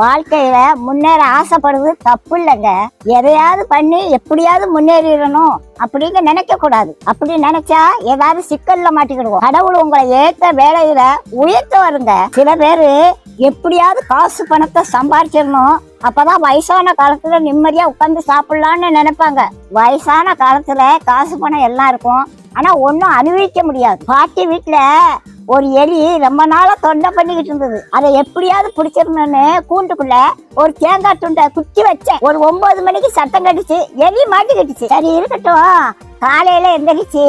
வாழ்க்கையில முன்னேற ஆசைப்படுறது தப்பு இல்லைங்க. எதையாவது பண்ணி எப்படியாவது முன்னேறிடணும் அப்படிங்க நினைக்க கூடாது. அப்படி நினைச்சா ஏதாவது சிக்கல்ல மாட்டிக்கிடுவோம். கடவுள் உங்களை ஏற்ற வேலையில உயர்த்த வருங்க. சில பேரு எப்படியாவது காசு பணத்தை சம்பாதிச்சிடணும், அப்பதான் வயசான காலத்துல நிம்மதியா உட்காந்து சாப்பிடலான்னு நினைப்பாங்க. வயசான காலத்துல காசு பணம் எல்லாம் இருக்கும், ஆனா ஒன்னும் அனுபவிக்க முடியாது. பாட்டி வீட்டுல ஒரு எலி ரொம்ப நாளா தொண்டை பண்ணிக்கிட்டு இருந்தது. அதை எப்படியாவது பிடிச்சிடணும்னு கூண்டுக்குள்ள ஒரு தேங்காய் துண்டை குத்தி வச்சேன். ஒரு 9 மணிக்கு சத்தம் கட்டுச்சு, எலி மாட்டிக்கிட்டுச்சு. சரி இருக்கட்டும், காலையில எந்திரிச்சு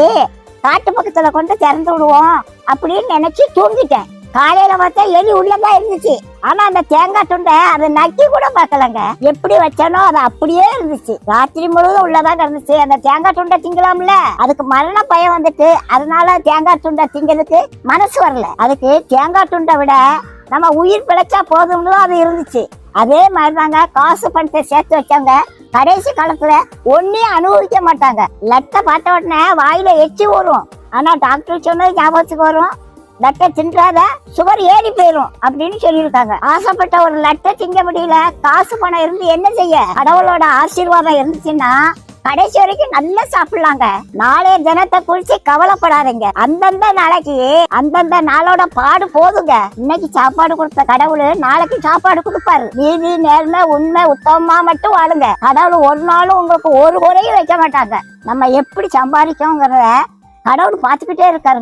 காட்டு பக்கத்துல கொண்டு திறந்து விடுவோம் அப்படின்னு நினைச்சு தூங்கிட்டேன். காலையில பார்த்தா எலி உள்ளதான் இருந்துச்சு, ஆனா அந்த தேங்காய் துண்டை அதை நக்கி கூட பார்க்கலங்க. எப்படி வச்சானோ அது அப்படியே இருந்துச்சு. ராத்திரி முழுவதும் உள்ளதான் இருந்துச்சு. அந்த தேங்காய் துண்டை திங்கலாம்ல, அதுக்கு மரண பயம் வந்துட்டு அதனால தேங்காய் துண்டை திங்கிறதுக்கு மனசு வரல. அதுக்கு தேங்காய் துண்டை விட நம்ம உயிர் பிழைச்சா போதும்னு அது இருந்துச்சு. அதே மாதிரிதாங்க காசு பணத்தை சேர்த்து வச்சாங்க கடைசி காலத்துல ஒன்னையும் அனுபவிக்க மாட்டாங்க. லட்டை பார்த்த உடனே வாயில எச்சி வரும், ஆனா டாக்டர் சொன்னது ஞாபகத்துக்கு வரும், லட்டை தின்றாத சுகர் ஏறி போயிரும் அப்படின்னு சொல்லியிருக்காங்க. ஆசைப்பட்ட ஒரு லட்டை திங்க முடியல, காசு பணம் இருந்து என்ன செய்ய? கடவுளோட ஆசீர்வாதம் இருந்துச்சுன்னா கடைசி வரைக்கும் நல்லா சாப்பிடலாங்க. நாளைய தினத்தை குறிச்சு கவலைப்படாதீங்க. அந்தந்த நாளைக்கு அந்தந்த நாளோட பாடு போதுங்க. இன்னைக்கு சாப்பாடு கொடுத்த கடவுள் நாளைக்கு சாப்பாடு கொடுப்பாரு. நீதி நேர்மை உண்மை உத்தமமா மட்டும் வாழுங்க. கடவுள் ஒரு நாளும் உங்களுக்கு ஒரு குறையும் வைக்க மாட்டாங்க. நம்ம எப்படி சம்பாதிக்கோங்கிறத கடவுள் பார்த்துக்கிட்டே இருக்காருங்க.